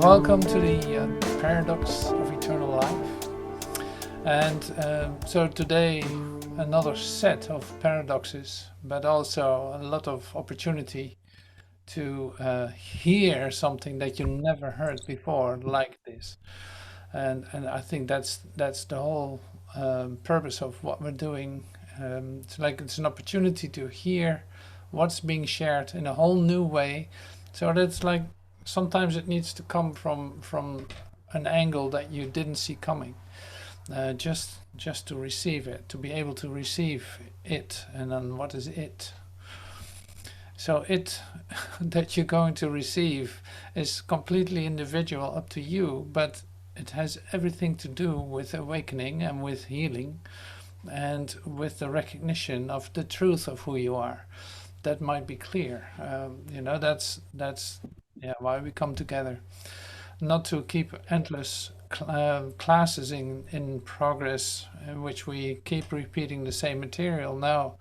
Welcome to the paradox of eternal life. And so today, another set of paradoxes, but also a lot of opportunity to hear something that you never heard before like this. And I think that's the whole purpose of what we're doing. It's an opportunity to hear what's being shared in a whole new way. So that's like sometimes it needs to come from an angle that you didn't see coming. Just to receive it, to be able to receive it, and then what is it? So it that you're going to receive is completely individual, up to you, but it has everything to do with awakening and with healing and with the recognition of the truth of who you are. That might be clear. That's yeah, why we come together. Not to keep endless classes in progress in which we keep repeating the same material. Now,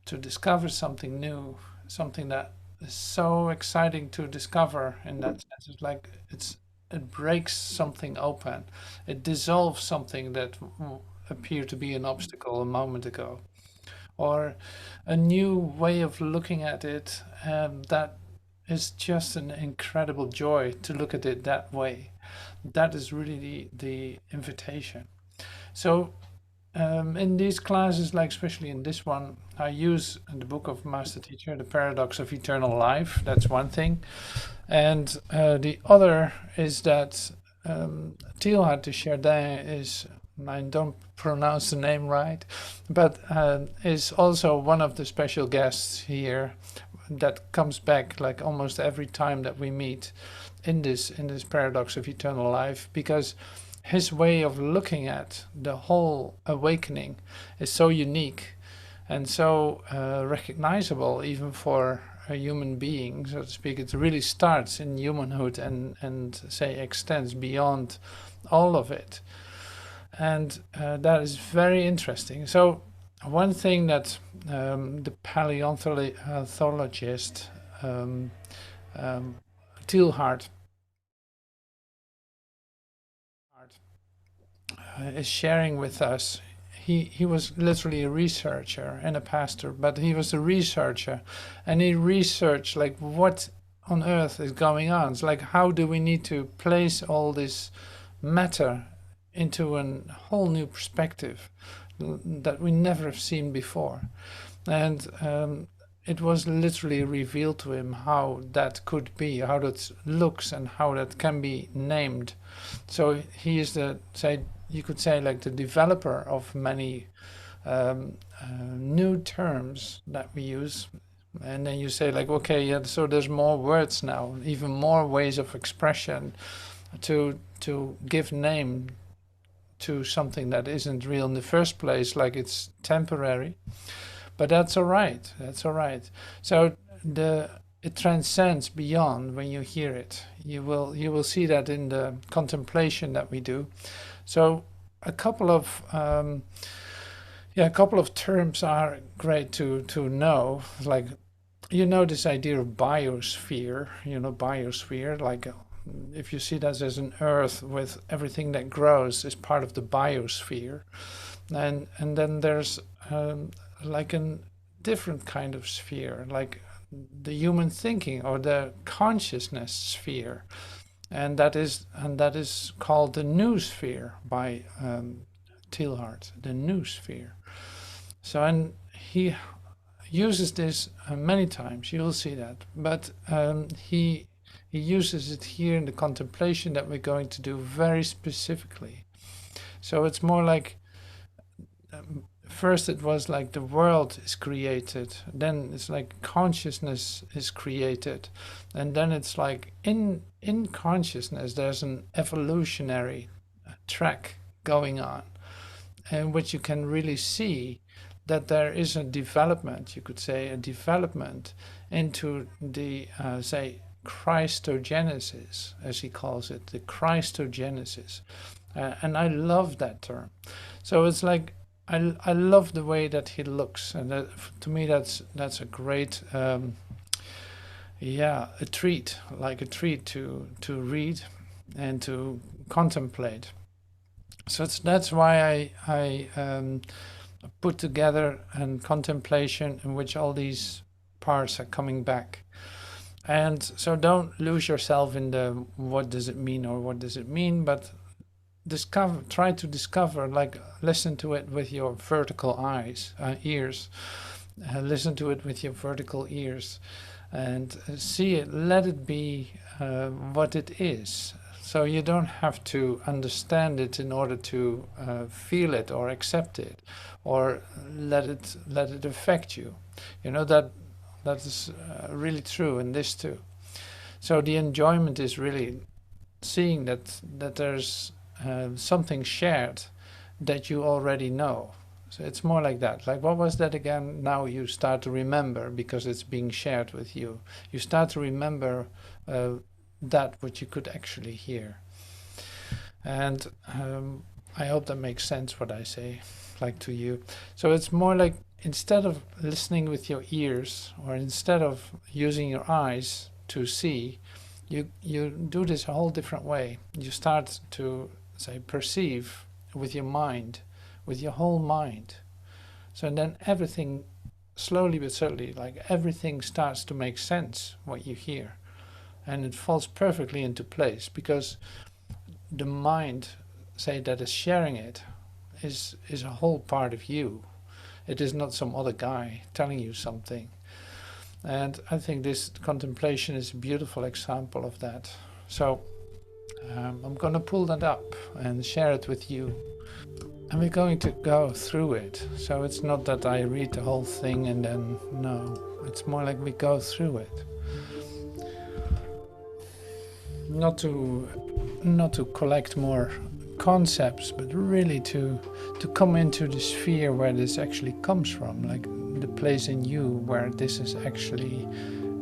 to discover something new, something that is so exciting to discover in that sense. It's like it breaks something open. It dissolves something that appeared to be an obstacle a moment ago, or a new way of looking at it that is just an incredible joy to look at it that way. That is really the invitation. So in these classes, like especially in this one, I use the book of Master Teacher, The Paradox of Eternal Life. That's one thing. And the other is that Teilhard de Chardin is, I don't pronounce the name right, but is also one of the special guests here that comes back like almost every time that we meet in this paradox of eternal life, because his way of looking at the whole awakening is so unique and so recognizable even for a human being, so to speak. It really starts in humanhood and say extends beyond all of it. And that is very interesting. So one thing that the paleontologist Teilhard is sharing with us, he was literally a researcher and a pastor, but he was a researcher, and he researched like what on earth is going on. It's like, how do we need to place all this matter into a whole new perspective that we never have seen before. And it was literally revealed to him how that could be, how that looks, and how that can be named. So he is you could say like the developer of many new terms that we use. And then you say like, okay, yeah, so there's more words now, even more ways of expression to give name to something that isn't real in the first place, like it's temporary. But that's all right. That's all right. So it transcends beyond when you hear it. You will see that in the contemplation that we do. So a couple of terms are great to know. Like, this idea of biosphere. Biosphere, like if you see that as an earth with everything that grows is part of the biosphere, and then there's like a different kind of sphere, like the human thinking or the consciousness sphere, and that is called the noosphere by Teilhard, the noosphere. So, and he uses this many times. You'll see that, but he uses it here in the contemplation that we're going to do very specifically. So it's more like first it was like the world is created, then it's like consciousness is created, and then it's like in consciousness there's an evolutionary track going on, in which you can really see that there is a development, you could say a development into the say Christogenesis, as he calls it, the Christogenesis. And I love that term. So it's like I love the way that he looks, and that, to me that's a great a treat, like a treat to read. and to contemplate. So that's why I put together a contemplation in which all these parts are coming back. And so don't lose yourself in the what does it mean or what does it mean, but try to discover, like listen to it with your vertical ears, listen to it with your vertical ears, and see it, let it be what it is. So you don't have to understand it in order to feel it or accept it, or let it affect you. You know that is really true in this too. So the enjoyment is really seeing that there's something shared that you already know. So it's more like that. Like, what was that again? Now you start to remember because it's being shared with you. You start to remember that what you could actually hear. And I hope that makes sense what I say, like to you. So it's more like, instead of listening with your ears, or instead of using your eyes to see, you do this a whole different way. You start to, say, perceive with your mind, with your whole mind. So then everything, slowly but certainly, like everything starts to make sense, what you hear. And it falls perfectly into place, because the mind, say, that is sharing it is a whole part of you. It is not some other guy telling you something. And I think this contemplation is a beautiful example of that. So I'm going to pull that up and share it with you. And we're going to go through it. So it's not that I read the whole thing and then, no. It's more like we go through it. Not to collect more concepts, but really to come into the sphere where this actually comes from, like the place in you where this is actually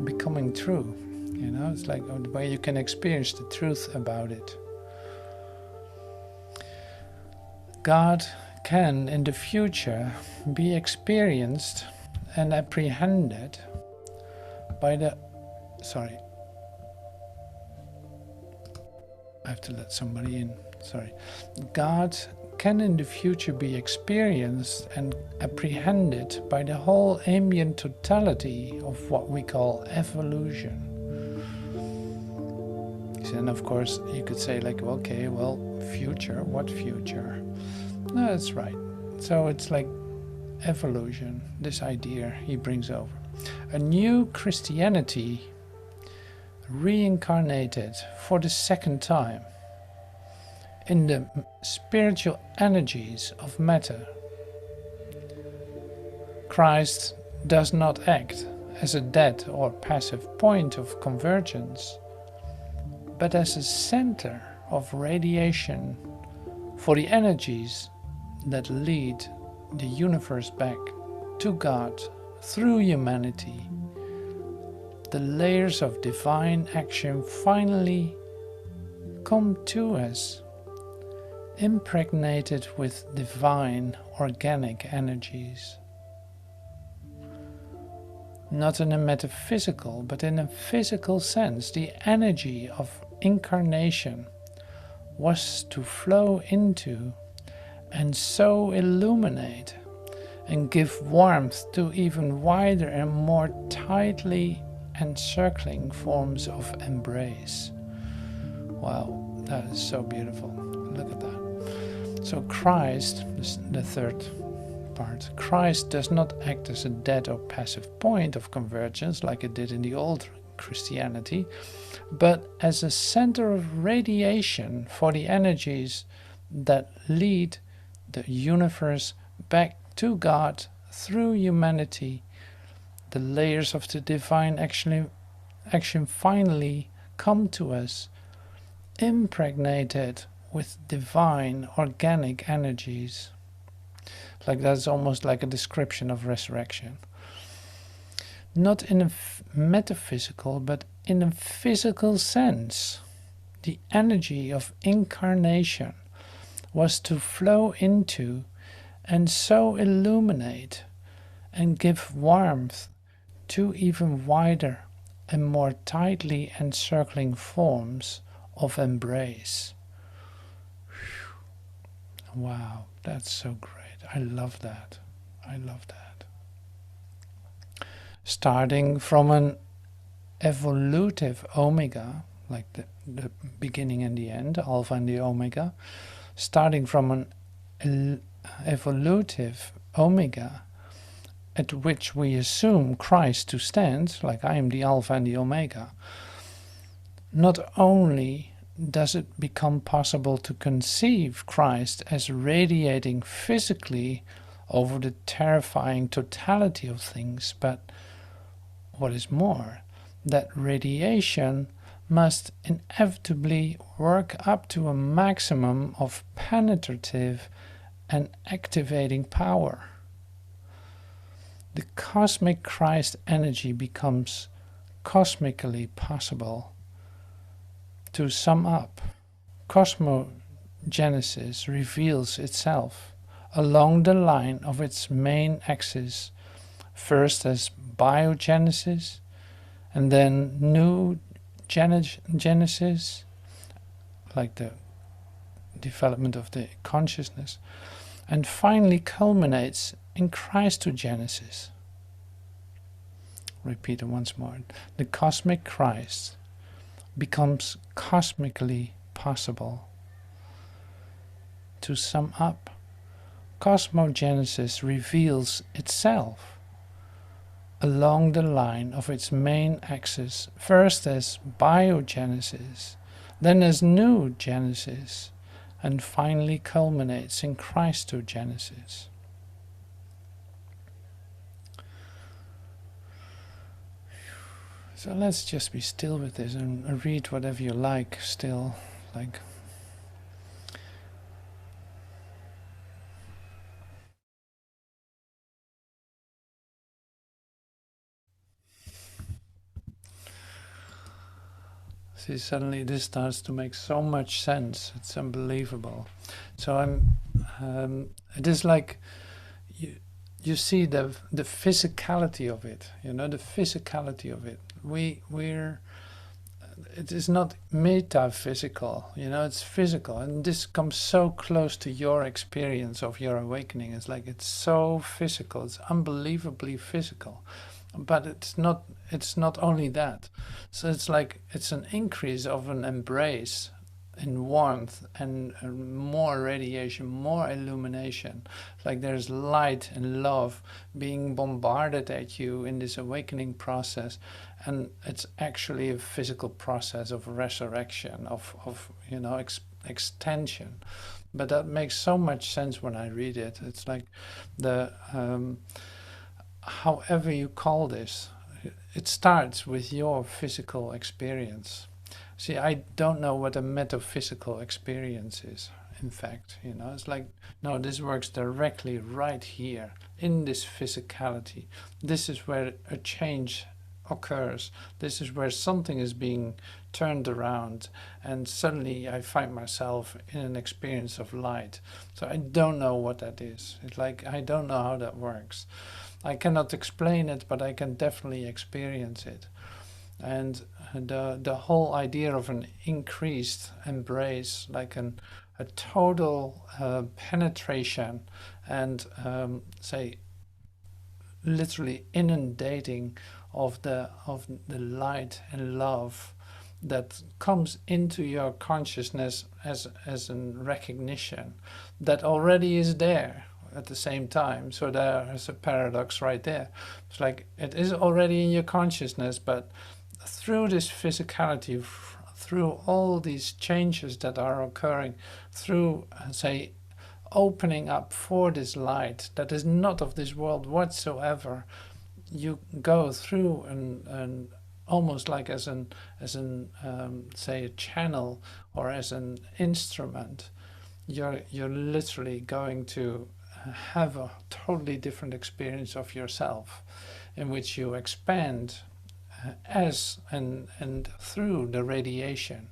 becoming true. You know, it's like the way you can experience the truth about it. God can in the future be experienced and apprehended by the... Sorry. I have to let somebody in. Sorry. God can in the future be experienced and apprehended by the whole ambient totality of what we call evolution. And of course you could say, like, okay, well, future, what future? No, that's right. So it's like evolution, this idea he brings over. A new Christianity reincarnated for the second time in the spiritual energies of matter. Christ does not act as a dead or passive point of convergence, but as a center of radiation for the energies that lead the universe back to God through humanity. The layers of divine action finally come to us, impregnated with divine organic energies. Not in a metaphysical, but in a physical sense, the energy of incarnation was to flow into and so illuminate and give warmth to even wider and more tightly encircling forms of embrace. Wow, that is so beautiful. Look at that. So Christ, the third part, Christ does not act as a dead or passive point of convergence like it did in the old Christianity, but as a center of radiation for the energies that lead the universe back to God through humanity. The layers of the divine action finally come to us, impregnated with divine organic energies. Like that's almost like a description of resurrection. Not in a metaphysical, but in a physical sense. The energy of incarnation was to flow into and so illuminate and give warmth to even wider and more tightly encircling forms of embrace. Wow, that's so great. I love that. I love that. Starting from an evolutive omega, like the beginning and the end, alpha and the omega, starting from an evolutive omega at which we assume Christ to stand, like I am the alpha and the omega, not only does it become possible to conceive Christ as radiating physically over the terrifying totality of things, but what is more, that radiation must inevitably work up to a maximum of penetrative and activating power. The cosmic Christ energy becomes cosmically possible. To sum up, cosmogenesis reveals itself along the line of its main axis, first as biogenesis, and then new genesis, like the development of the consciousness, and finally culminates in Christogenesis. Repeat it once more. The cosmic Christ becomes cosmically possible. To sum up, cosmogenesis reveals itself along the line of its main axis, first as biogenesis, then as new genesis, and finally culminates in Christogenesis. So let's just be still with this and read whatever you like still, like. See, suddenly this starts to make so much sense. It's unbelievable. So it is like you see the physicality of it, the physicality of it. It is not metaphysical, it's physical, and this comes so close to your experience of your awakening. It's like it's so physical, it's unbelievably physical. But it's not only that. So it's like it's an increase of an embrace in warmth and more radiation, more illumination. Like there's light and love being bombarded at you in this awakening process, and it's actually a physical process of resurrection, of extension. But that makes so much sense when I read it. It's like the however you call this, it starts with your physical experience. See, I don't know what a metaphysical experience is, in fact. It's like, no, this works directly right here, in this physicality. This is where a change occurs. This is where something is being turned around, and suddenly I find myself in an experience of light. So I don't know what that is. It's like, I don't know how that works. I cannot explain it, but I can definitely experience it. And the whole idea of an increased embrace, like a total penetration and say literally inundating of the light and love that comes into your consciousness as a recognition that already is there at the same time. So there is a paradox right there. It's like it is already in your consciousness, but through this physicality, through all these changes that are occurring, through say opening up for this light that is not of this world whatsoever, you go through and almost like as an say a channel or as an instrument. You're literally going to have a totally different experience of yourself, in which you expand as and through the radiation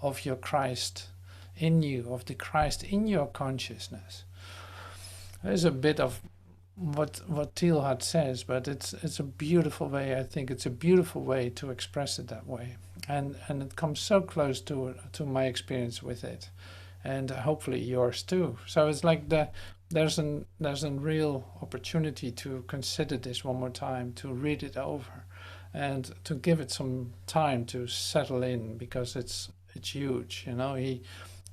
of your Christ in you, of the Christ in your consciousness. There's a bit of what Teilhard says, but it's a beautiful way. I think it's a beautiful way to express it that way. and it comes so close to my experience with it, and hopefully yours too. So it's like there's a real opportunity to consider this one more time, to read it over, and to give it some time to settle in, because it's huge. You know,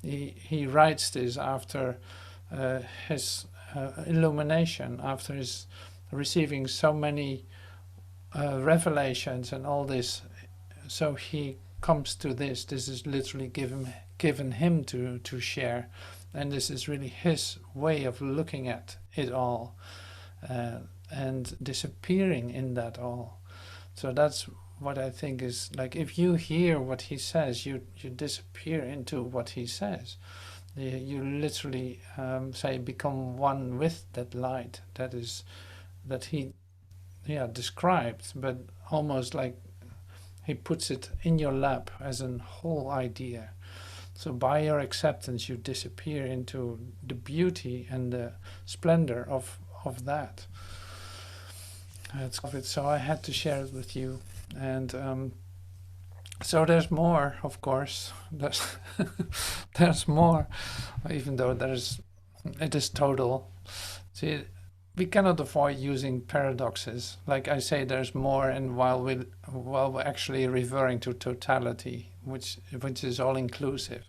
he writes this after his illumination, after his receiving so many revelations and all this. So he comes to this. This is literally given him to share, and this is really his way of looking at it all, and disappearing in that all. So that's what I think is like, if you hear what he says, you disappear into what he says. You literally say become one with that light that he described, but almost like he puts it in your lap as a whole idea. So by your acceptance, you disappear into the beauty and the splendor of that. So I had to share it with you. And so there's more, of course. There's more, even though it is total. See, we cannot avoid using paradoxes. Like I say, there's more, and while we're actually referring to totality, which is all inclusive.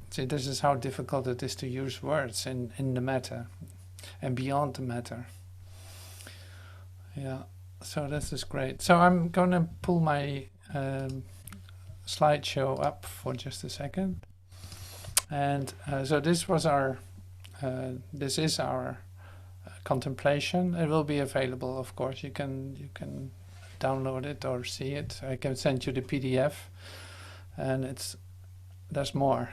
See, this is how difficult it is to use words in the matter and beyond the matter. Yeah, so this is great. So I'm gonna pull my slideshow up for just a second, and so this was our this is our contemplation. It will be available, of course. You can download it or see it. I can send you the PDF, and there's more.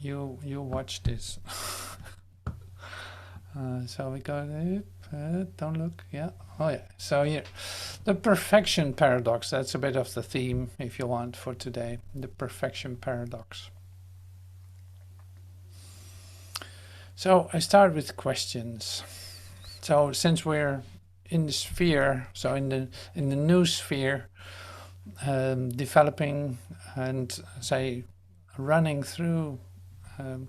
You watch this. So we got it. Don't look. Yeah. Oh yeah. So here, the perfection paradox. That's a bit of the theme, if you want, for today. The perfection paradox. So I start with questions. So since we're in the sphere, so in the new sphere, developing and say running through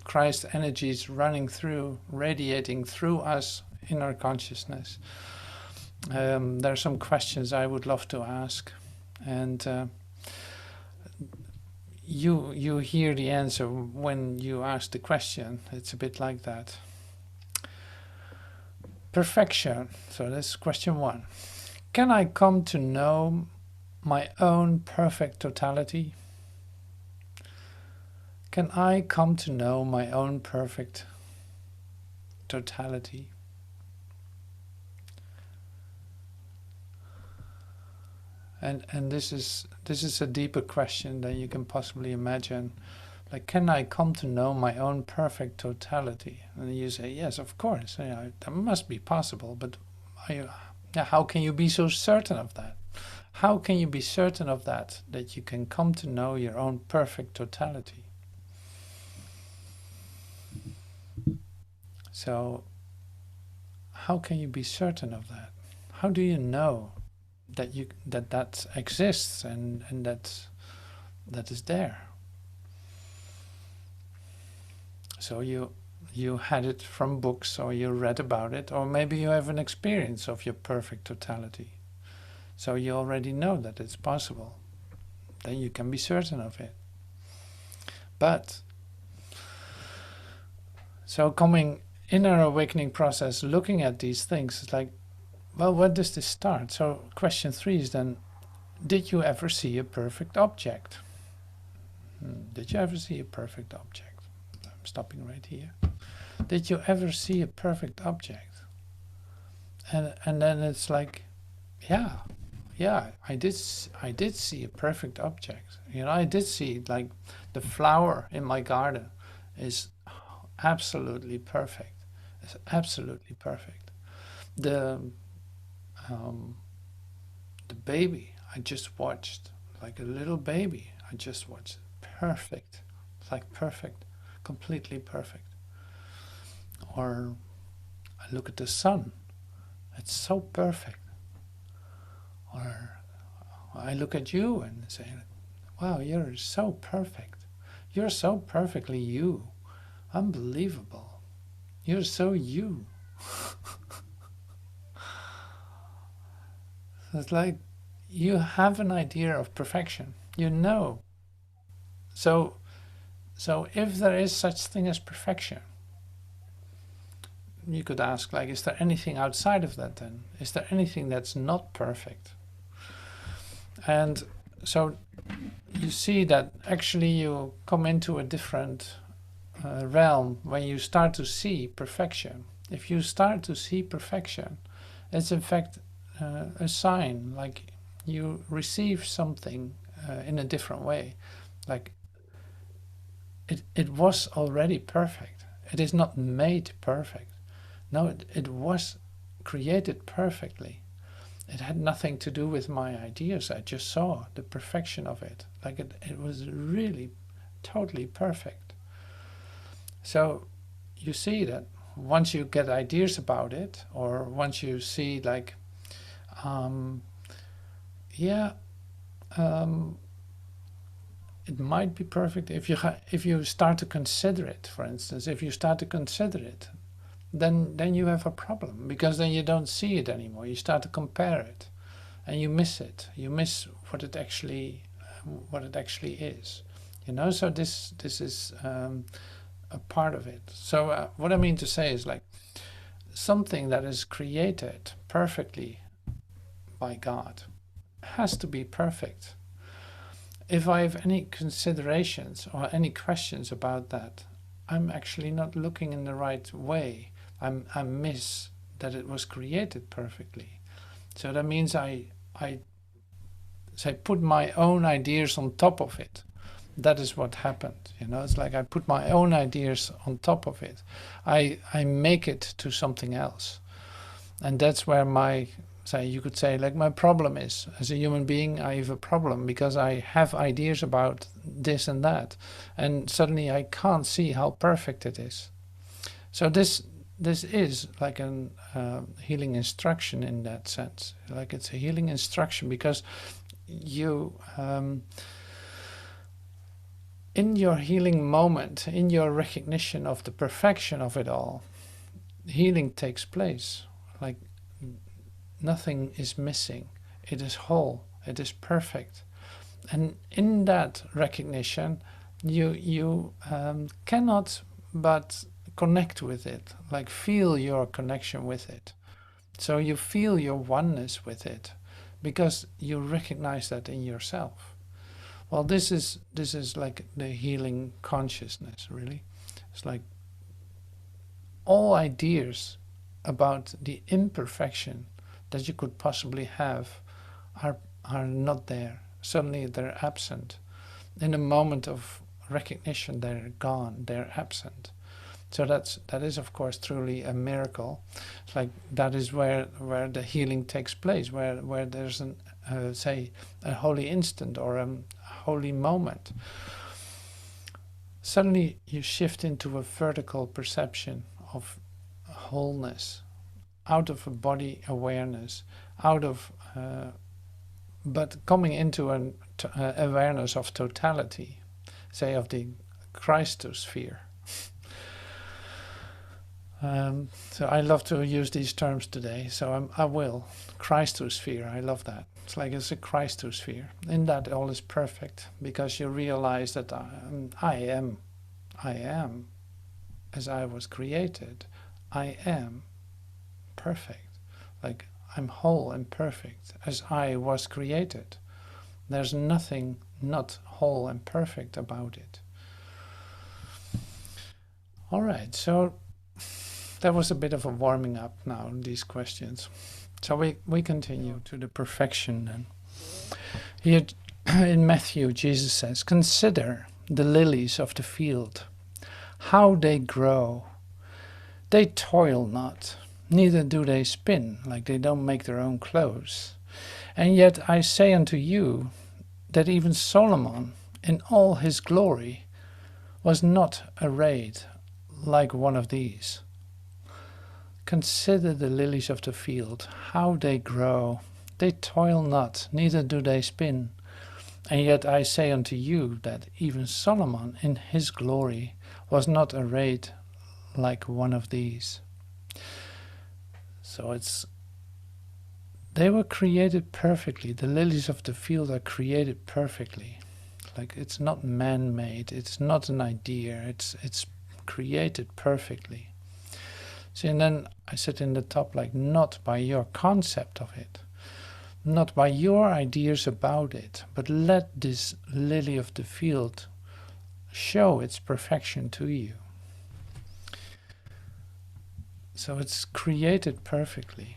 Christ energies, running through, radiating through us in our consciousness. There are some questions I would love to ask, and you hear the answer when you ask the question. It's a bit like that. Perfection. So that's question one. Can I come to know my own perfect totality? Can I come to know my own perfect totality? And this is a deeper question than you can possibly imagine. Like, can I come to know my own perfect totality? And you say, yes, of course. Yeah, that must be possible. But how can you be so certain of that? How can you be certain of that you can come to know your own perfect totality? So, how can you be certain of that? How do you know that exists and that is there? So you had it from books, or you read about it, or maybe you have an experience of your perfect totality. So you already know that it's possible. Then you can be certain of it. But so coming in our awakening process, looking at these things, it's like, well, where does this start? So question 3 is then, did you ever see a perfect object? Did you ever see a perfect object? I'm stopping right here. Did you ever see a perfect object? And then it's like, yeah, I did see a perfect object. You know, I did see, like, the flower in my garden is absolutely perfect. It's absolutely perfect. The baby I just watched, like a little baby I just watched, perfect. It's like perfect, completely perfect. Or I look at the sun, it's so perfect. Or I look at you and say, wow, you're so perfect. You're so perfectly you. Unbelievable. You're so you. It's like you have an idea of perfection. You know. So if there is such thing as perfection, you could ask, like, is there anything outside of that then? Is there anything that's not perfect? And so you see that actually you come into a different realm when you start to see perfection. If you start to see perfection, it's in fact a sign, like you receive something in a different way. Like it was already perfect. It is not made perfect. No, it was created perfectly. It had nothing to do with my ideas. I just saw the perfection of it. Like it was really totally perfect. So you see that once you get ideas about it, or once you see like, it might be perfect. If you start to consider it, for instance, if you start to consider it, then you have a problem, because then you don't see it anymore. You start to compare it, and you miss it. You miss what it actually is. You know. So this is a part of it. So what I mean to say is, like, something that is created perfectly by God has to be perfect. If I have any considerations or any questions about that, I'm actually not looking in the right way. I miss that it was created perfectly. So that means I put my own ideas on top of it. That is what happened. You know, it's like I put my own ideas on top of it. I make it to something else. And that's where you could say, like, my problem is, as a human being, I have a problem because I have ideas about this and that. And suddenly I can't see how perfect it is. So this is like a healing instruction in that sense. Like, it's a healing instruction because you, in your healing moment, in your recognition of the perfection of it all, healing takes place. Like, nothing is missing. It is whole. It is perfect. And in that recognition, you cannot but connect with it, like feel your connection with it. So you feel your oneness with it because you recognize that in yourself. Well, this is like the healing consciousness, really. It's like all ideas about the imperfection that you could possibly have are not there. Suddenly they're absent. In a moment of recognition, they're gone, they're absent. So that is of course truly a miracle. It's like that is where the healing takes place, where there's a holy instant or a holy moment. Suddenly you shift into a vertical perception of wholeness, out of a body awareness, but coming into an awareness of totality, say of the Christosphere. So I love to use these terms today, so I will. Christosphere, I love that. It's like it's a Christosphere. In that all is perfect, because you realize that I am, as I was created, I am perfect. Like, I'm whole and perfect as I was created. There's nothing not whole and perfect about it. All right, so that was a bit of a warming up now, these questions. So we continue to the perfection then. Here in Matthew, Jesus says, "Consider the lilies of the field, how they grow. They toil not, neither do they spin," like they don't make their own clothes. "And yet I say unto you that even Solomon in all his glory was not arrayed like one of these. Consider the lilies of the field, how they grow. They toil not, neither do they spin. And yet I say unto you that even Solomon in his glory was not arrayed like one of these. So they were created perfectly. The lilies of the field are created perfectly. Like, it's not man-made, it's not an idea, it's created perfectly. See, and then I said in the top, like, not by your concept of it, not by your ideas about it, but let this lily of the field show its perfection to you. So it's created perfectly.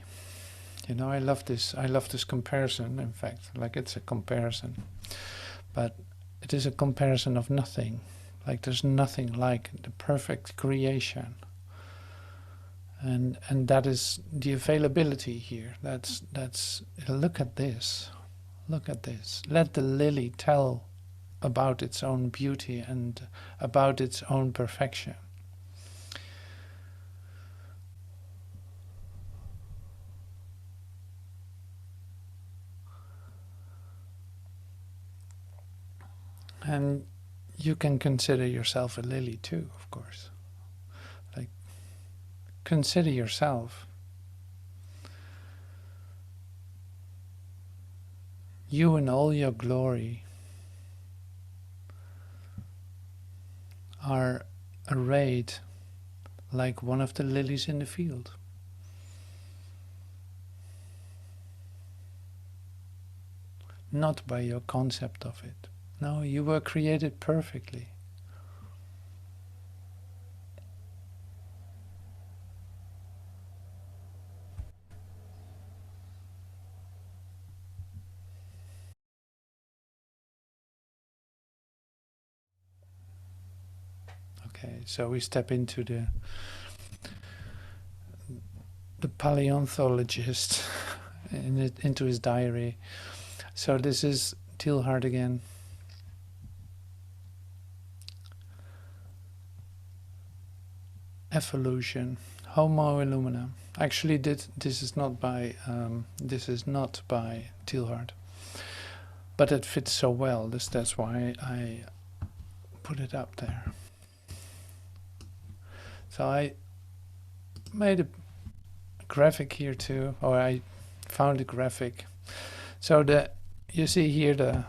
You know, I love this comparison, in fact, like, it's a comparison. But it is a comparison of nothing. Like, there's nothing like the perfect creation. And that is the availability here. That's look at this. Look at this. Let the lily tell about its own beauty and about its own perfection. And you can consider yourself a lily too, of course. Like, consider yourself. You in all your glory are arrayed like one of the lilies in the field. Not by your concept of it. No, you were created perfectly. Okay, so we step into the paleontologist into his diary. So this is Teilhard again. Evolution, Homo illumina. Actually, this is not by Teilhard, but it fits so well. That's why I put it up there. So I made a graphic here too, or I found a graphic. So you see here the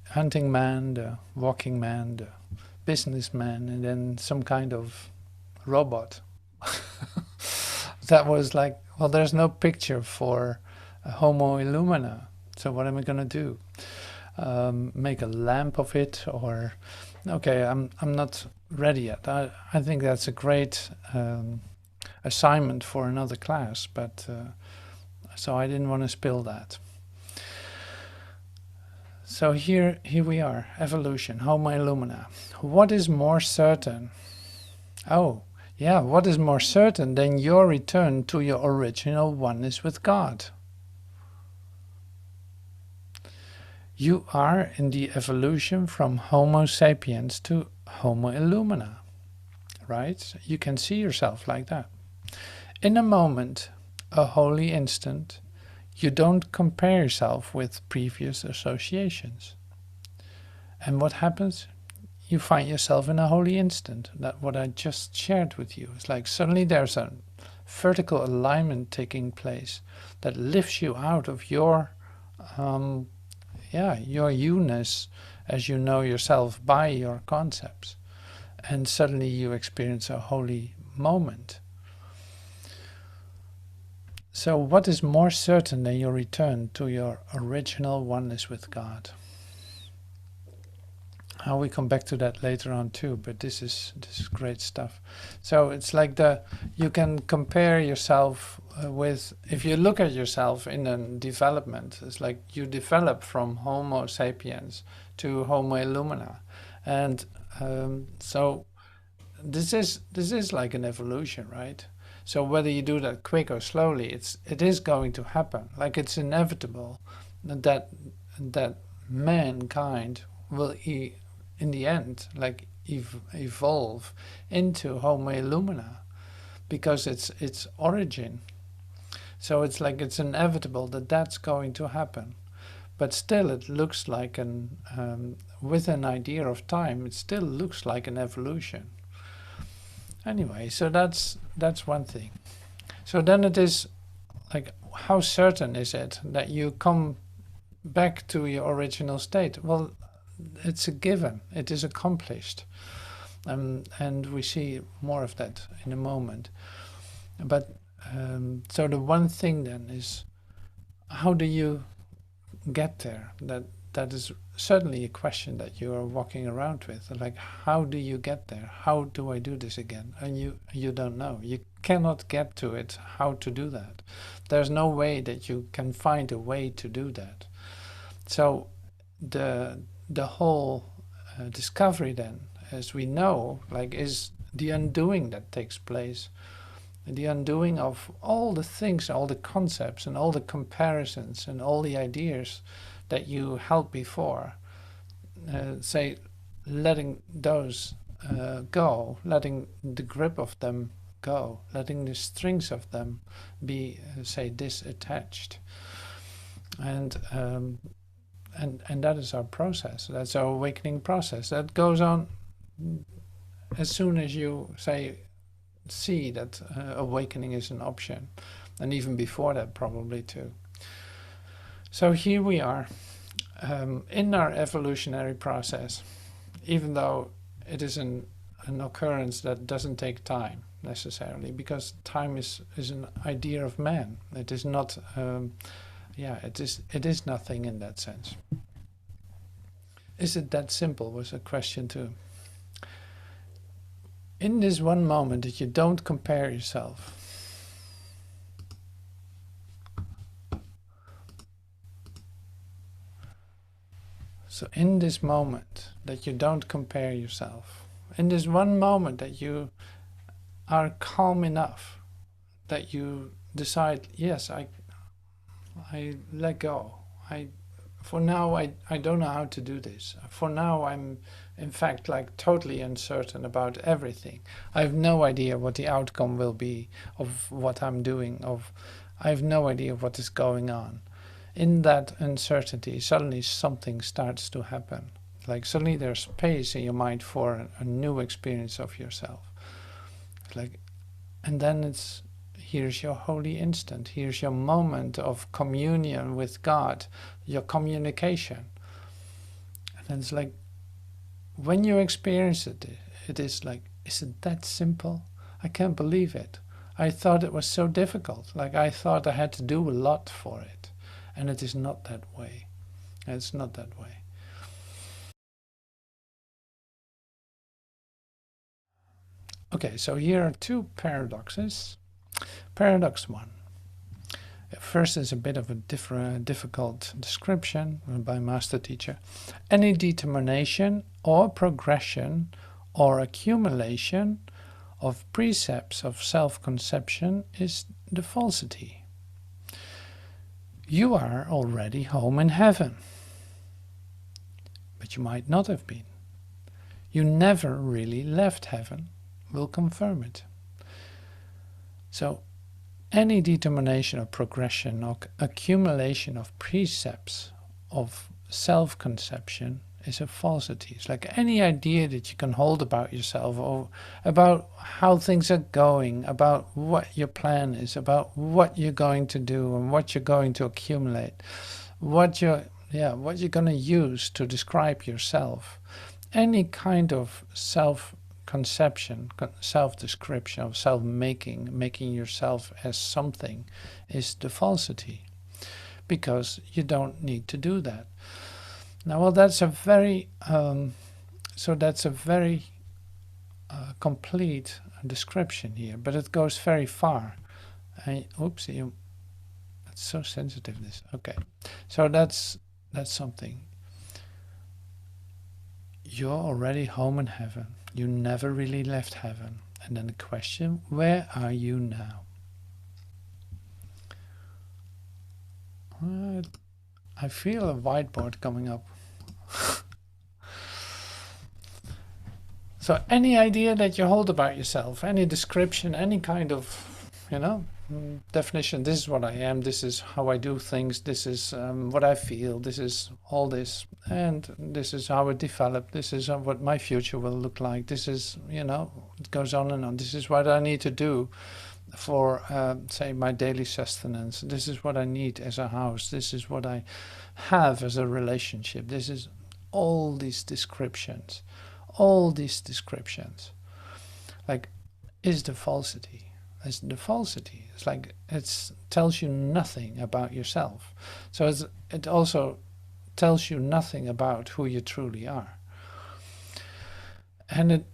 hunting man, the walking man, the businessman, and then some kind of robot. That was like, well, there's no picture for Homo illumina, so what am I gonna do? Make a lamp of it, or okay, I'm not ready yet. I think that's a great assignment for another class, but so I didn't want to spill that. So here we are, evolution, Homo illumina. What is more certain? Oh, yeah, what is more certain than your return to your original oneness with God? You are in the evolution from Homo sapiens to Homo illumina, right? You can see yourself like that. In a moment, a holy instant, you don't compare yourself with previous associations. And what happens? You find yourself in a holy instant. That what I just shared with you. It's like suddenly there's a vertical alignment taking place that lifts you out of your your you-ness as you know yourself by your concepts. And suddenly you experience a holy moment. So what is more certain than your return to your original oneness with God? We come back to that later on too, but this is great stuff. So it's like you can compare yourself with, if you look at yourself in a development, it's like you develop from Homo sapiens to Homo illumina, and so this is like an evolution, right? So whether you do that quick or slowly, it is going to happen. Like, it's inevitable that mankind will in the end, like, evolve into Homo illumina, because it's its origin. So it's like it's inevitable that that's going to happen. But still it looks like with an idea of time, it still looks like an evolution. Anyway, so that's one thing. So then it is like, how certain is it that you come back to your original state? Well, it's a given. It is accomplished. And we see more of that in a moment. But so the one thing then is, how do you get there? That is certainly a question that you are walking around with. Like, how do you get there? How do I do this again? And you don't know. You cannot get to it. How to do that? There's no way that you can find a way to do that. So the whole discovery then, as we know, like, is the undoing that takes place. The undoing of all the things, all the concepts and all the comparisons and all the ideas that you held before. Say, letting those go, letting the grip of them go, letting the strings of them be, say, disattached. And that is our process. That's our awakening process. That goes on as soon as you, say, see that awakening is an option, and even before that probably too. So here we are in our evolutionary process, even though it is an occurrence that doesn't take time necessarily, because time is an idea of man. It is not, it is nothing in that sense. Is it that simple, was a question too. In this one moment that you don't compare yourself, so in this moment that you don't compare yourself, in this one moment that you are calm enough, that you decide, yes, I let go. For now, I don't know how to do this. For now, I'm, in fact, like totally uncertain about everything. I have no idea what the outcome will be of what I'm doing. I have no idea what is going on. In that uncertainty, suddenly something starts to happen. Like suddenly there's space in your mind for a new experience of yourself. Like, and then here's your holy instant. Here's your moment of communion with God, your communication. And then it's like, when you experience it, it is like, is it that simple? I can't believe it. I thought it was so difficult. Like, I thought I had to do a lot for it. And it is not that way. It's not that way. Okay, so here are two paradoxes. Paradox 1. First is a bit of a difficult description by master teacher. Any determination or progression or accumulation of precepts of self-conception is the falsity. You are already home in heaven, but you might not have been. You never really left heaven, will confirm it. So any determination of progression or accumulation of precepts of self-conception is a falsity. It's like any idea that you can hold about yourself, or about how things are going, about what your plan is, about what you're going to do and what you're going to accumulate, what you're going to use to describe yourself. Any kind of self-conception, self-description, of self-making, making yourself as something, is the falsity, because you don't need to do that. Now, well, that's a very complete description here, but it goes very far. Oops, it's so sensitive, this. Okay, so that's something. You're already home in heaven. You never really left heaven. And then the question, where are you now? I feel a whiteboard coming up. So any idea that you hold about yourself, any description, any kind of, definition. This is what I am. This is how I do things. This is what I feel. This is all this, and this is how it developed. This is what my future will look like. This is, it goes on and on. This is what I need to do for, say, my daily sustenance. This is what I need as a house. This is what I have as a relationship. This is all these descriptions. All these descriptions. Like, is the falsity. It's the falsity. It's like it tells you nothing about yourself. So it also tells you nothing about who you truly are. And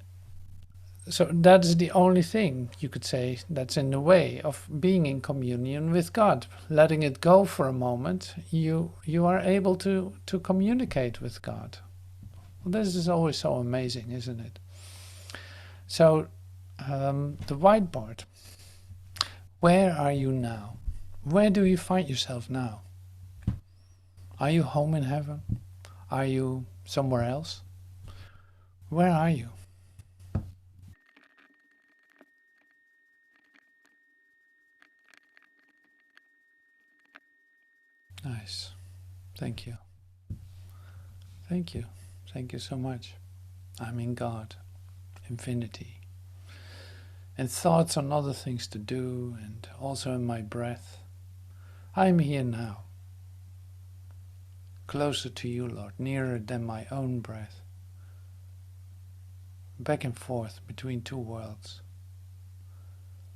so that's the only thing you could say that's in the way of being in communion with God. Letting it go for a moment, you are able to communicate with God. Well, this is always so amazing, isn't it? So the whiteboard. Where are you now? Where do you find yourself now? Are you home in heaven? Are you somewhere else? Where are you? Nice. Thank you. Thank you. Thank you so much. I'm in God, infinity. And thoughts on other things to do, and also in my breath. I'm here now. Closer to you, Lord, nearer than my own breath. Back and forth between two worlds.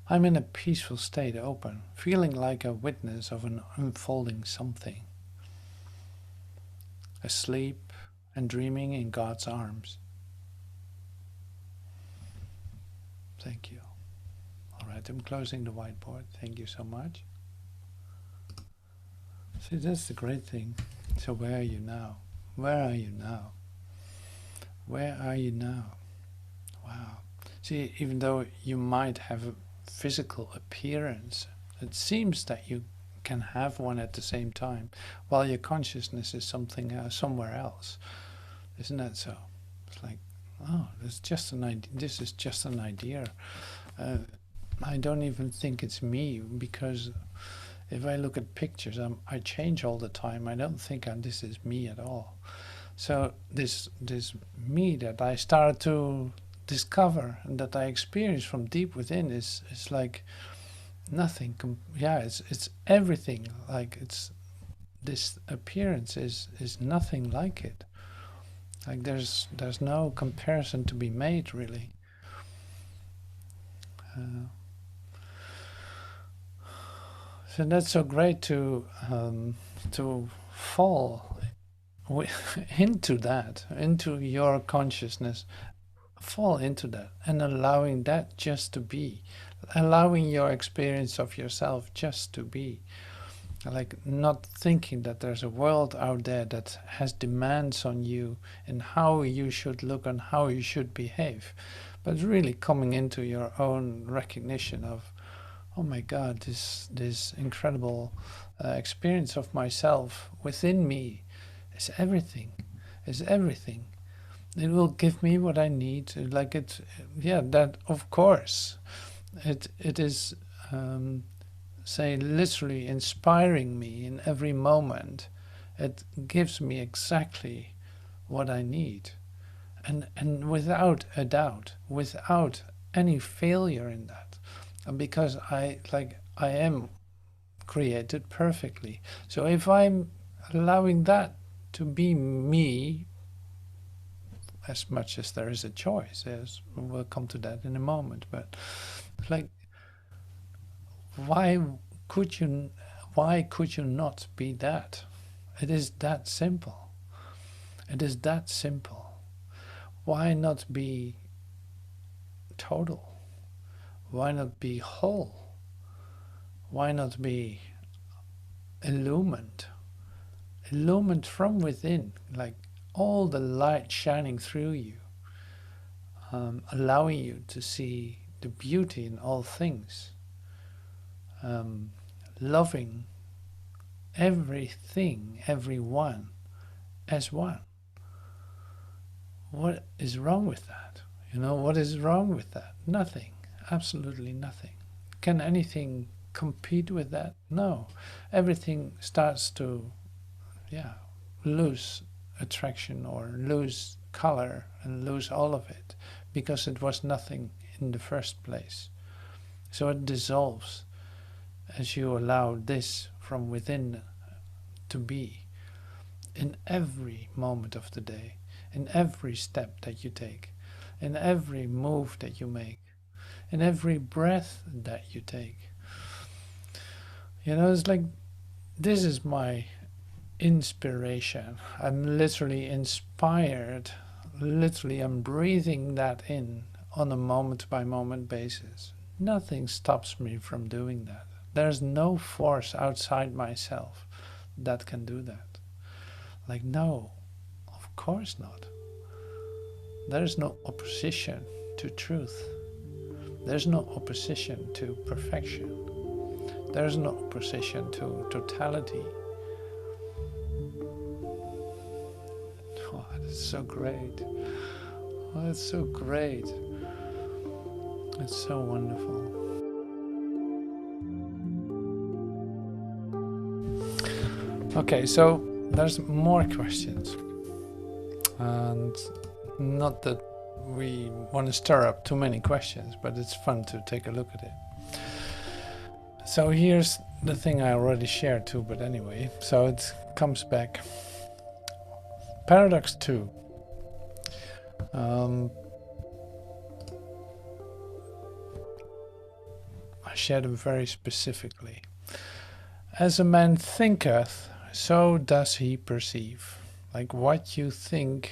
I'm in a peaceful state, open, feeling like a witness of an unfolding something. Asleep and dreaming in God's arms. Thank you. All right, I'm closing the whiteboard. Thank you so much. See, that's the great thing. So where are you now? Where are you now? Where are you now? Wow. See, even though you might have a physical appearance, it seems that you can have one at the same time, while your consciousness is something somewhere else. Isn't that so? It's like, oh, it's just an idea. This is just an idea. I don't even think it's me, because if I look at pictures, I change all the time. I don't think this is me at all. So this me that I started to discover and that I experience from deep within is like nothing. It's everything. Like this appearance is nothing like it. Like there's no comparison to be made, really. So that's so great to fall into that, into your consciousness, fall into that, and allowing that just to be, allowing your experience of yourself just to be, like not thinking that there's a world out there that has demands on you and how you should look and how you should behave, but really coming into your own recognition of, oh my God, this incredible experience of myself within me is everything, is everything. It will give me what I need. Like it, yeah, that of course, it is, say, literally inspiring me in every moment. It gives me exactly what I need, and without a doubt, without any failure in that, because I am created perfectly. So if I'm allowing that to be me, as much as there is a choice, as we'll come to that in a moment, but like, why could you not be that? It is that simple. It is that simple. Why not be total? Why not be whole? Why not be illumined? Illumined from within, like all the light shining through you, allowing you to see the beauty in all things, loving everything, everyone as one. What is wrong with that? What is wrong with that? Nothing. Absolutely nothing. Can anything compete with that. No, everything starts to, lose attraction or lose color and lose all of it because it was nothing in the first place. So it dissolves as you allow this from within to be in every moment of the day, in every step that you take, in every move that you make, in every breath that you take. It's like, this is my inspiration. I'm literally inspired. Literally, I'm breathing that in on a moment by moment basis. Nothing stops me from doing that. There's no force outside myself that can do that. Like, no, of course not. There's no opposition to truth. There's no opposition to perfection. There's no opposition to totality. Oh, that's so great. Oh, that's so great. It's so wonderful. Okay, so there's more questions. And not that we want to stir up too many questions, but it's fun to take a look at it. So here's the thing I already shared too, but anyway, so it comes back. Paradox 2. I shared them very specifically. As a man thinketh, so does he perceive. Like, what you think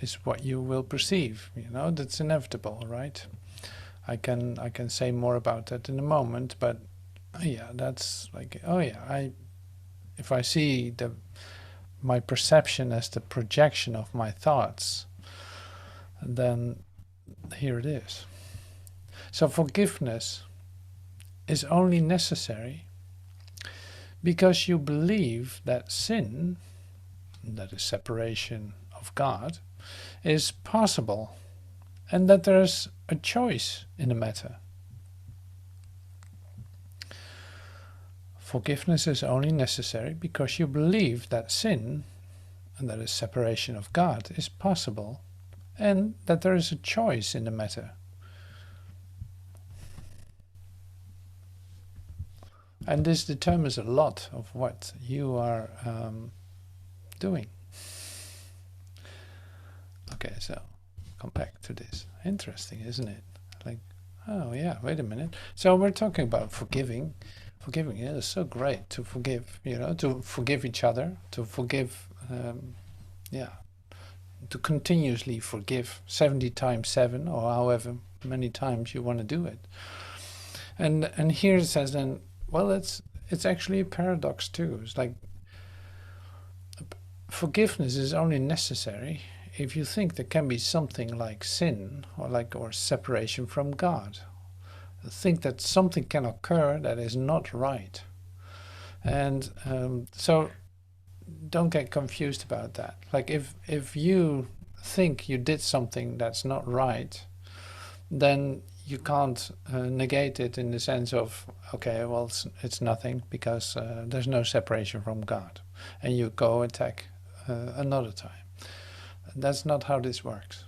is what you will perceive. That's inevitable, right? I can say more about that in a moment, but that's like, if I see my perception as the projection of my thoughts, then here it is. So forgiveness is only necessary because you believe that sin, that is separation of God, is possible and that there's a choice in the matter. Forgiveness is only necessary because you believe that sin, and that is separation of God, is possible and that there is a choice in the matter. And this determines a lot of what you are doing. Okay, so come back to this. Interesting, isn't it? Like, oh yeah, wait a minute. So we're talking about forgiving. Forgiving, it's so great to forgive, to forgive each other, to forgive, to continuously forgive 70 times 7 or however many times you want to do it. And here it says then, well, it's actually a paradox too. It's like, forgiveness is only necessary if you think there can be something like sin or separation from God. Think that something can occur that is not right. And so don't get confused about that. Like, if you think you did something that's not right, then you can't negate it in the sense of, okay, well, it's nothing because there's no separation from God. And you go attack another time. That's not how this works.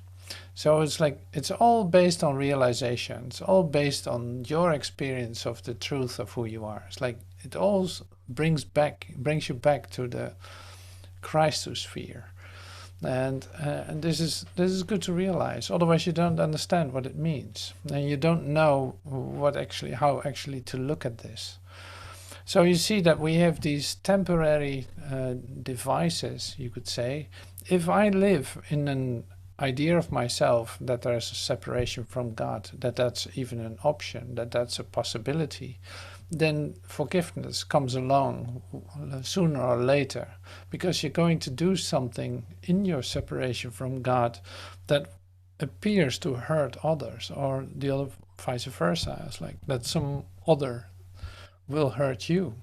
So it's like, it's all based on realization. It's all based on your experience of the truth of who you are. It's like, it all brings you back to the Christosphere. And this is good to realize. Otherwise, you don't understand what it means, and you don't know how actually to look at this. So you see that we have these temporary devices, you could say. If I live in an idea of myself that there is a separation from God, that's even an option, that's a possibility, then forgiveness comes along sooner or later, because you're going to do something in your separation from God that appears to hurt others, or the other vice versa. It's like that some other will hurt you,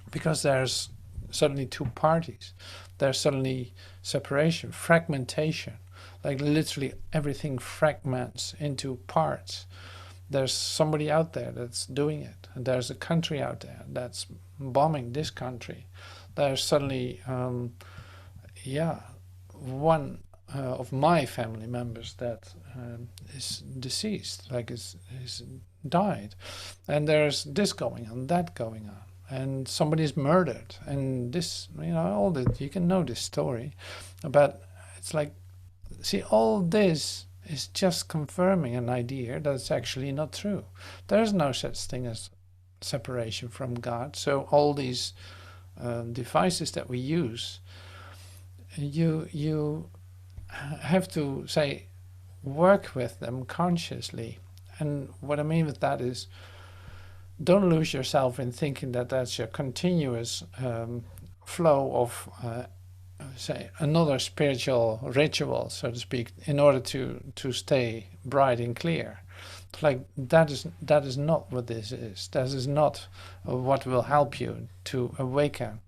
because there's suddenly two parties. There's suddenly separation, fragmentation, like literally everything fragments into parts. there's somebody out there that's doing it. And there's a country out there that's bombing this country. There's suddenly, one of my family members that is deceased, like is died, and there's this going on, that going on, and somebody's murdered, and this, all that. You can know this story, but it's like, see, all this is just confirming an idea that's actually not true. There's no such thing as separation from God. So all these devices that we use, you have to say, work with them consciously. And what I mean with that is, don't lose yourself in thinking that that's your continuous flow of say another spiritual ritual, so to speak, in order to stay bright and clear. Like that is not what this is. That is not what will help you to awaken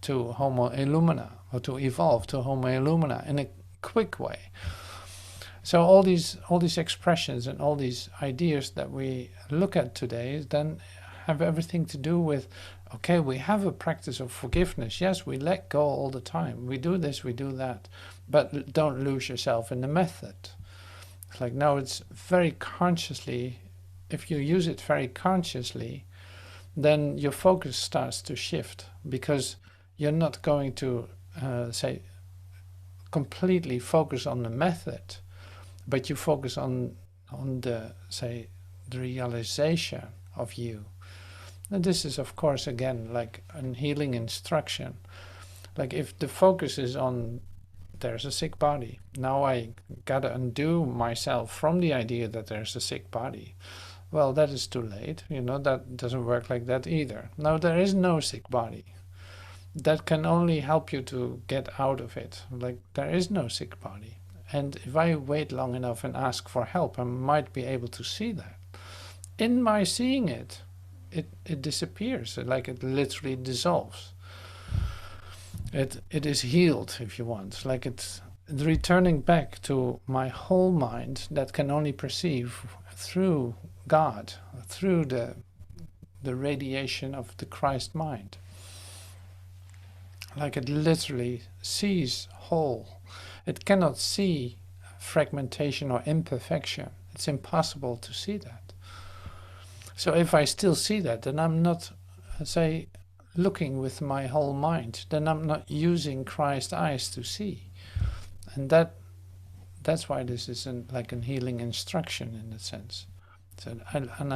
to Homo Illumina, or to evolve to Homo Illumina in a quick way. So all these expressions and all these ideas that we look at today then have everything to do with, okay, we have a practice of forgiveness. Yes, we let go all the time. We do this, we do that. But don't lose yourself in the method. It's like, no, it's very consciously, if you use it very consciously, then your focus starts to shift, because you're not going to, say, completely focus on the method, but you focus on the, say, the realization of you. And this is, of course, again, like a healing instruction. Like if the focus is on, there's a sick body, now I gotta undo myself from the idea that there's a sick body. Well, that is too late. That doesn't work like that either. No, there is no sick body. That can only help you to get out of it. Like, there is no sick body. And if I wait long enough and ask for help, I might be able to see that. In my seeing it, it disappears, like it literally dissolves. It is healed, if you want. Like it's returning back to my whole mind that can only perceive through God, through the radiation of the Christ mind. Like it literally sees whole. It cannot see fragmentation or imperfection. It's impossible to see that. So if I still see that, then I'm not, say, looking with my whole mind. Then I'm not using Christ's eyes to see. And that's why this is like a healing instruction in a sense. So, and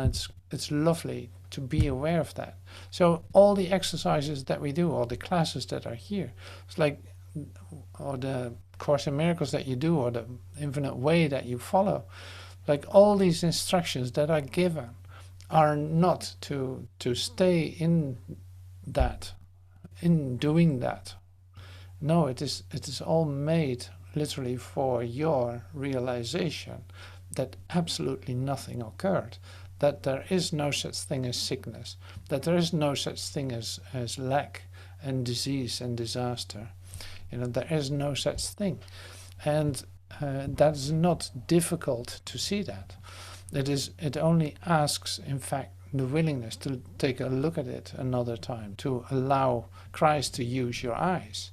it's lovely to be aware of that. So all the exercises that we do, all the classes that are here, it's like, or the Course in Miracles that you do, or the infinite way that you follow, like all these instructions that are given are not to stay in that, in doing that. No, it is all made literally for your realization that absolutely nothing occurred, that there is no such thing as sickness, that there is no such thing as lack and disease and disaster. There is no such thing. And that is not difficult to see that. It only asks, in fact, the willingness to take a look at it another time, to allow Christ to use your eyes,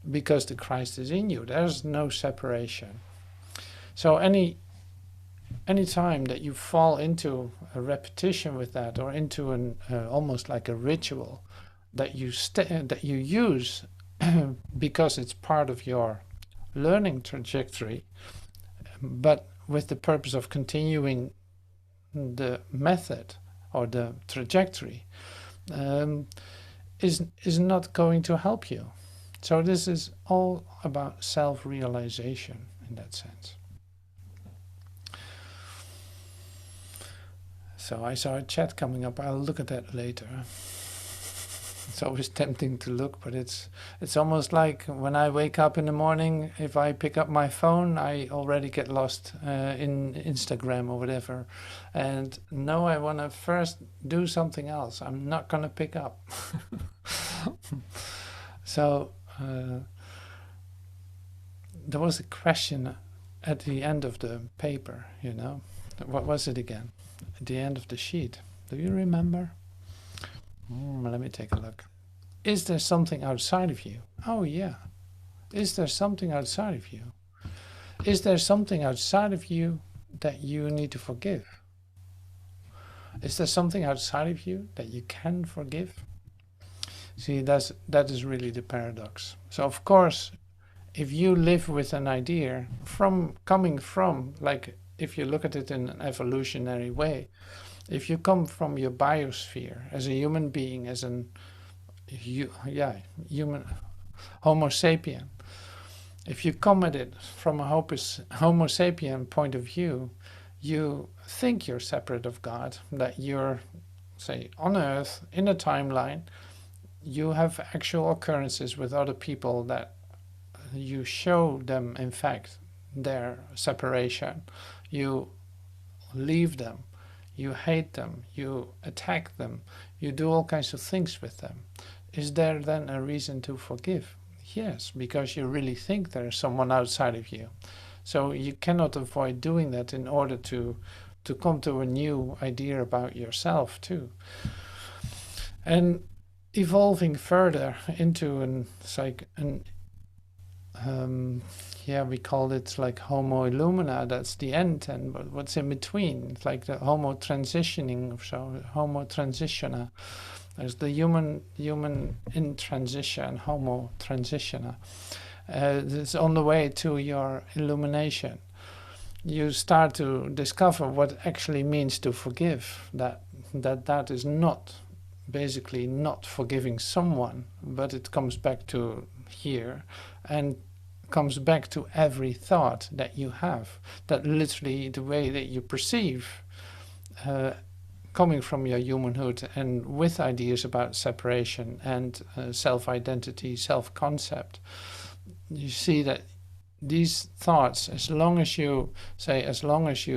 because the Christ is in you. There's no separation. So any time that you fall into a repetition with that, or into an almost like a ritual that you use because it's part of your learning trajectory, but with the purpose of continuing the method or the trajectory, is not going to help you. So this is all about self-realization in that sense. So I saw a chat coming up. I'll look at that later. It's always tempting to look, but it's almost like when I wake up in the morning, if I pick up my phone, I already get lost in Instagram or whatever. And no, I want to first do something else. I'm not going to pick up. So there was a question at the end of the paper, What was it again? at the end of the sheet. Do you remember? Let me take a look. Is there something outside of you? Oh yeah. Is there something outside of you? Is there something outside of you that you need to forgive? Is there something outside of you that you can forgive? See, that is really the paradox. So of course, if you live with an idea coming from, like if you look at it in an evolutionary way, if you come from your biosphere as a human being, as an human Homo sapien, if you come at it from a Homo sapien point of view, you think you're separate of God, that you're, say, on Earth, in a timeline, you have actual occurrences with other people that you show them, in fact, their separation. You leave them, you hate them, you attack them, you do all kinds of things with them. Is there then a reason to forgive? Yes, because you really think there is someone outside of you. So you cannot avoid doing that in order to come to a new idea about yourself too. And evolving further into we call it like Homo Illumina, that's the end, and what's in between, it's like the Homo transitioning, so Homo transitioner. There's the human in transition, Homo transitioner. It's on the way to your illumination. You start to discover what actually means to forgive, that is not basically not forgiving someone, but it comes back to here and comes back to every thought that you have, that literally the way that you perceive coming from your humanhood and with ideas about separation and self-identity, self-concept. You see that these thoughts, as long as you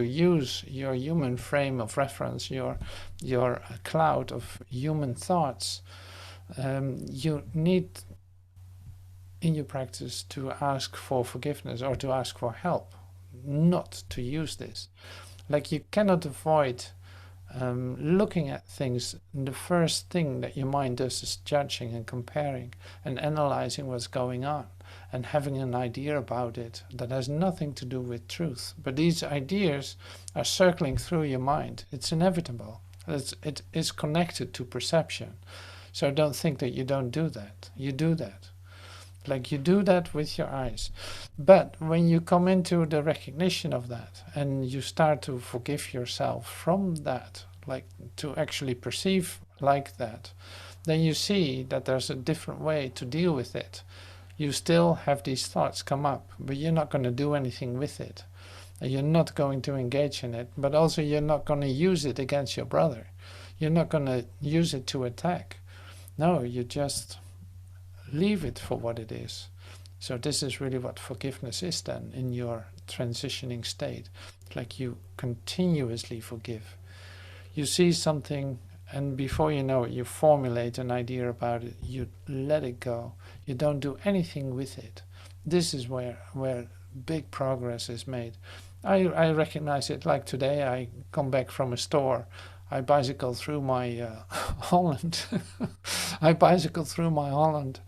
use your human frame of reference, your cloud of human thoughts, you need in your practice to ask for forgiveness or to ask for help, not to use this. Like you cannot avoid looking at things, the first thing that your mind does is judging and comparing and analyzing what's going on and having an idea about it that has nothing to do with truth. But these ideas are circling through your mind. It's inevitable. It is connected to perception. So don't think that you don't do that. You do that. Like you do that with your eyes. But when you come into the recognition of that and you start to forgive yourself from that, like to actually perceive like that, then you see that there's a different way to deal with it. You still have these thoughts come up, but you're not going to do anything with it. You're not going to engage in it, but also you're not going to use it against your brother. You're not going to use it to attack. No, you just leave it for what it is. So this is really what forgiveness is then in your transitioning state. It's like you continuously forgive. You see something and before you know it, you formulate an idea about it, you let it go. You don't do anything with it. This is where big progress is made. I recognize it like today. I come back from a store. I bicycle through my Holland. I bicycle through my Holland,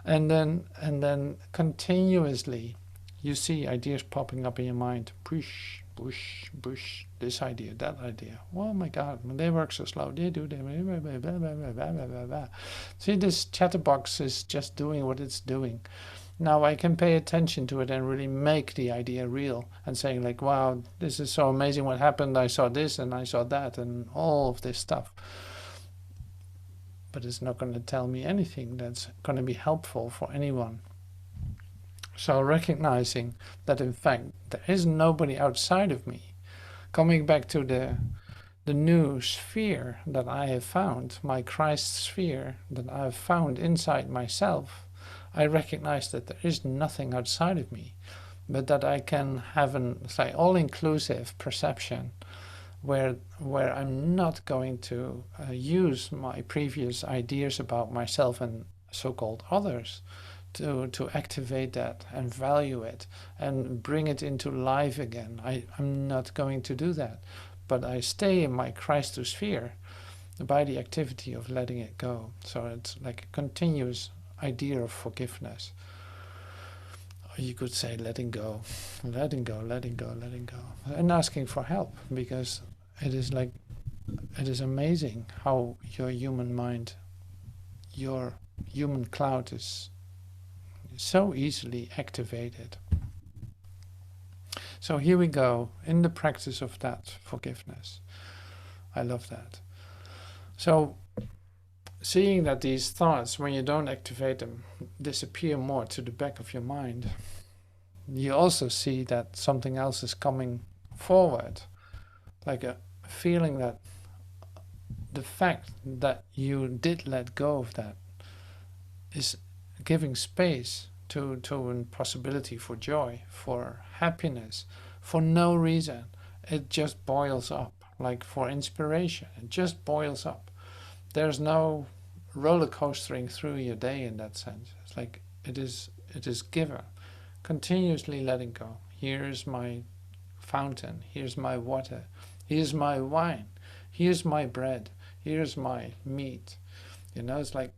and then continuously, you see ideas popping up in your mind. Push, push, push. This idea, that idea. Oh my God, they work so slow. They do. See, this chatterbox is just doing what it's doing. Now I can pay attention to it and really make the idea real and saying like, wow, this is so amazing what happened. I saw this and I saw that and all of this stuff. But it's not going to tell me anything that's going to be helpful for anyone. So recognizing that in fact there is nobody outside of me. Coming back to the new sphere that I have found, my Christ sphere that I have found inside myself, I recognize that there is nothing outside of me, but that I can have an all-inclusive perception where I'm not going to use my previous ideas about myself and so-called others to activate that and value it and bring it into life again. I'm not going to do that, but I stay in my Christosphere by the activity of letting it go. So it's like a continuous idea of forgiveness. Or you could say letting go, letting go, letting go, letting go, and asking for help, because it is amazing how your human mind, your human cloud is so easily activated. So here we go in the practice of that forgiveness. I love that. So seeing that these thoughts, when you don't activate them, disappear more to the back of your mind, you also see that something else is coming forward, like a feeling that the fact that you did let go of that is giving space to a possibility for joy, for happiness, for no reason. It just boils up, like for inspiration. It just boils up. There's no roller coastering through your day in that sense. It's like it is given, continuously letting go. Here's my fountain, here's my water, here's my wine, here's my bread, here's my meat. It's like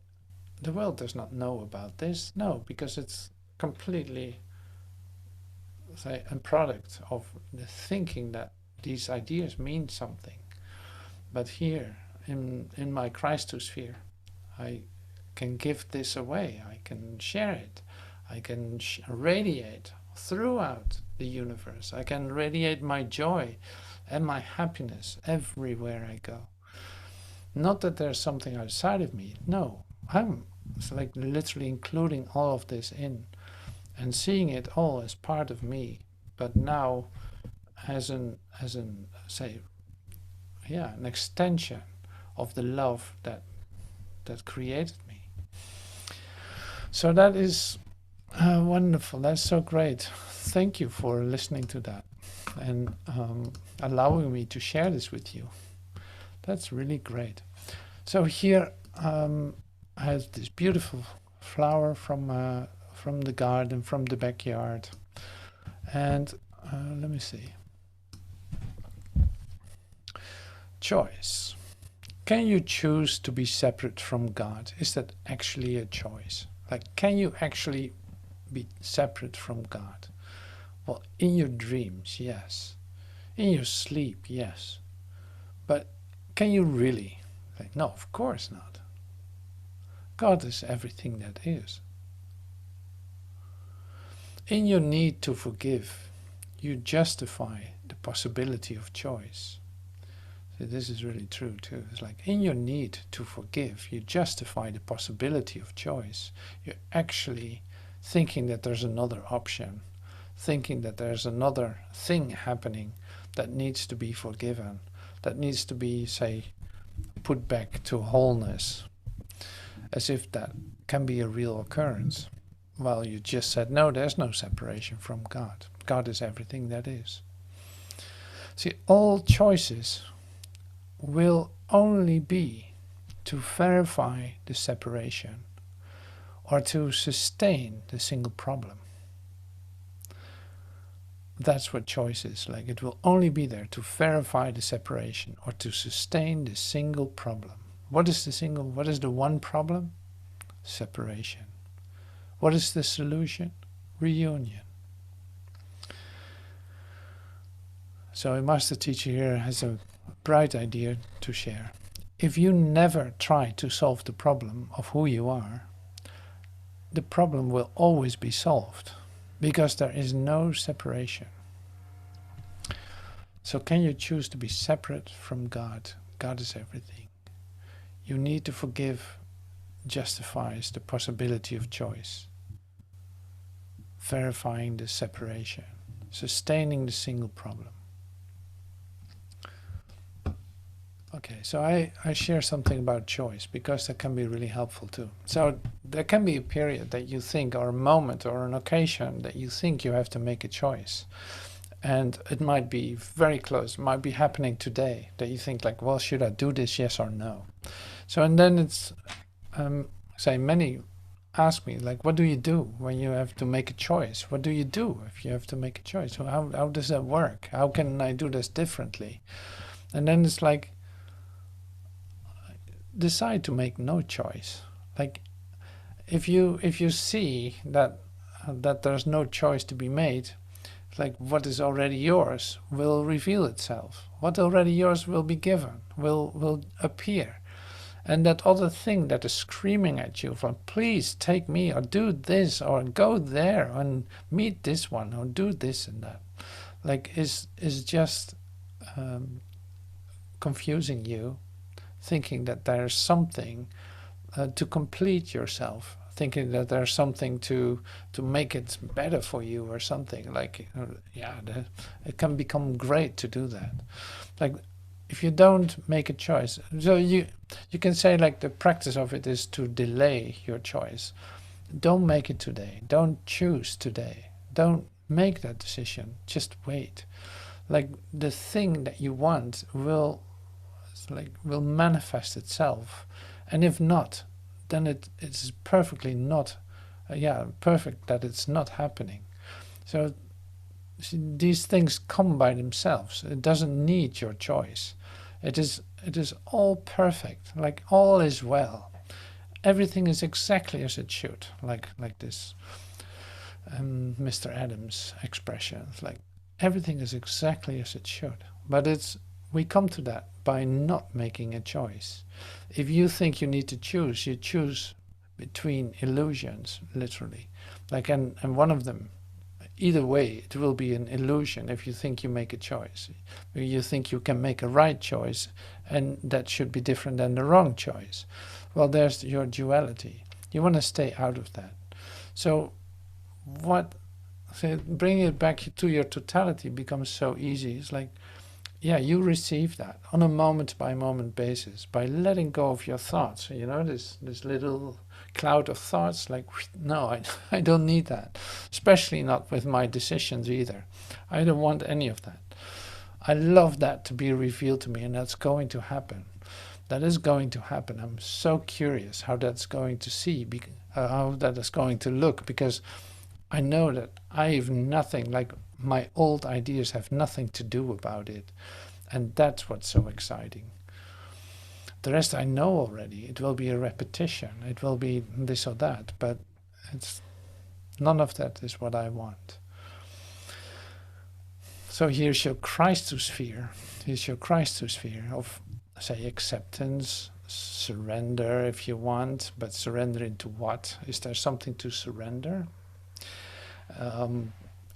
the world does not know about this. No, because it's completely, say, a product of the thinking that these ideas mean something. But here, in my Christosphere, I can give this away. I can share it. I can radiate throughout the universe. I can radiate my joy and my happiness everywhere I go. Not that there's something outside of me. No, it's like literally including all of this in and seeing it all as part of me, but now as an extension of the love that created me. So that is wonderful. That's so great. Thank you for listening to that and allowing me to share this with you. That's really great. So here I have this beautiful flower from the garden, from the backyard, and let me see. Choice. Can you choose to be separate from God? Is that actually a choice? Like, can you actually be separate from God? Well, in your dreams, yes. In your sleep, yes. But can you really? Like, no, of course not. God is everything that is. In your need to forgive, you justify the possibility of choice. So this is really true too. It's like in your need to forgive, you justify the possibility of choice. You're actually thinking that there's another option, thinking that there's another thing happening that needs to be forgiven, that needs to be, say, put back to wholeness, as if that can be a real occurrence. Well, you just said, no, there's no separation from God. God is everything that is. See, all choices will only be to verify the separation or to sustain the single problem. That's what choice is like. It will only be there to verify the separation or to sustain the single problem. What is the one problem? Separation. What is the solution? Reunion. So a master teacher here has a bright idea to share. If you never try to solve the problem of who you are, the problem will always be solved because there is no separation. So can you choose to be separate from God? God is everything. You need to forgive justifies the possibility of choice, verifying the separation, sustaining the single problem. Okay, so I share something about choice because that can be really helpful too. So there can be a period that you think, or a moment or an occasion that you think you have to make a choice. And it might be very close, it might be happening today, that you think like, well, should I do this, yes or no? So, and then it's, say many ask me, like, what do you do when you have to make a choice? What do you do if you have to make a choice? How does that work? How can I do this differently? And then it's like, decide to make no choice. Like, if you see that there's no choice to be made, like what is already yours will reveal itself. What already yours will be given, will appear. And that other thing that is screaming at you from, please take me, or do this, or go there and meet this one, or do this and that, like is just confusing you, thinking that there's something to complete yourself, thinking that there's something to make it better for you or something. Like, it can become great to do that. Like, if you don't make a choice, so you can say like the practice of it is to delay your choice. Don't make it today. Don't choose today. Don't make that decision. Just wait. Like, the thing that you want will manifest itself, and if not, then it's perfectly not, perfect that it's not happening. So these things come by themselves. It doesn't need your choice. It is all perfect. Like, all is well. Everything is exactly as it should. Like this Mr. Adams expression. It's like everything is exactly as it should. But we come to that by not making a choice. If you think you need to choose, you choose between illusions, literally. Like, and one of them, either way, it will be an illusion if you think you make a choice. You think you can make a right choice, and that should be different than the wrong choice. Well, there's your duality. You want to stay out of that. So bringing it back to your totality becomes so easy. It's like, you receive that on a moment-by-moment basis by letting go of your thoughts. This little cloud of thoughts, like, no, I don't need that. Especially not with my decisions either. I don't want any of that. I love that to be revealed to me, and that's going to happen. That is going to happen. I'm so curious how that's going to how that is going to look, because I know that I have nothing, like my old ideas have nothing to do about it. And that's what's so exciting. The rest I know already. It will be a repetition. It will be this or that. But none of that is what I want. So here's your Christosphere. Here's your Christosphere of, say, acceptance, surrender if you want. But surrender into what? Is there something to surrender?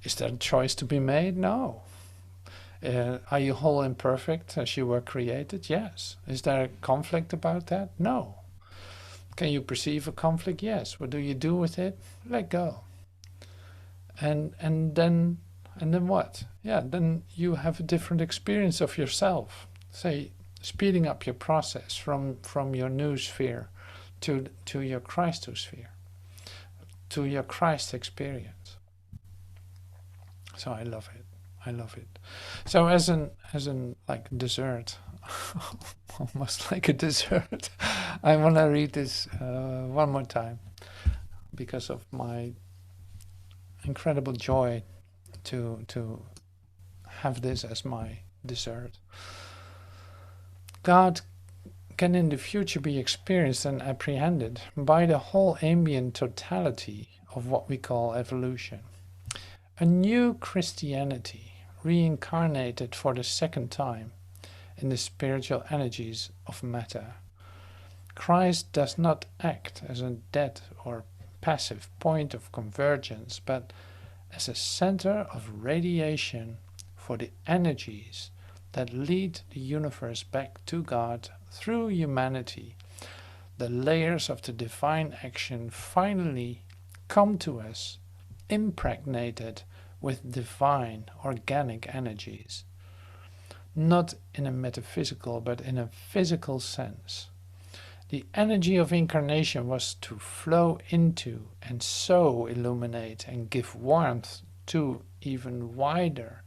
Is there a choice to be made? No. Are you whole and perfect as you were created? Yes. Is there a conflict about that? No. Can you perceive a conflict? Yes. What do you do with it? Let go. And then what? Then you have a different experience of yourself. Say, speeding up your process from your new sphere to your Christosphere, to your Christ experience. So I love it. I love it. So as an like dessert, almost like a dessert, I want to read this one more time because of my incredible joy to have this as my dessert. God can in the future be experienced and apprehended by the whole ambient totality of what we call evolution. A new Christianity, reincarnated for the second time in the spiritual energies of matter. Christ does not act as a dead or passive point of convergence, but as a center of radiation for the energies that lead the universe back to God through humanity. The layers of the divine action finally come to us, impregnated with divine organic energies, not in a metaphysical but in a physical sense. The energy of incarnation was to flow into and so illuminate and give warmth to even wider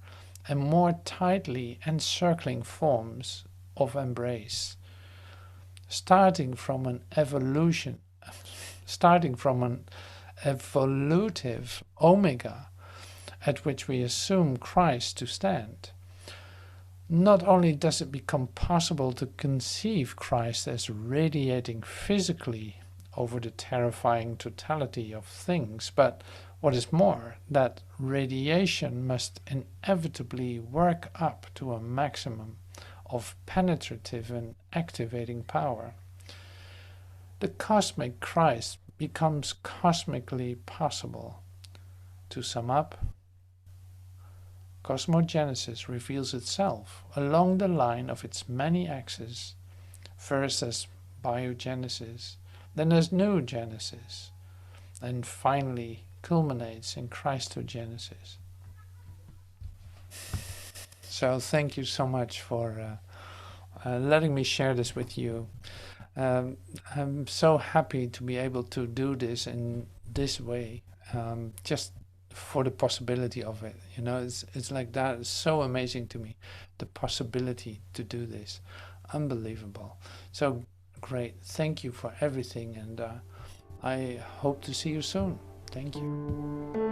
and more tightly encircling forms of embrace, starting from an evolutive omega at which we assume Christ to stand. not only does it become possible to conceive Christ as radiating physically over the terrifying totality of things, but what is more, that radiation must inevitably work up to a maximum of penetrative and activating power. The cosmic Christ becomes cosmically possible. To sum up, cosmogenesis reveals itself along the line of its many axes, first as biogenesis, then as noogenesis, and finally culminates in Christogenesis. So thank you so much for letting me share this with you. I'm so happy to be able to do this in this way, just for the possibility of it. You know, it's like that. It's so amazing to me, the possibility to do this. Unbelievable. So great. Thank you for everything, and I hope to see you soon. Thank you.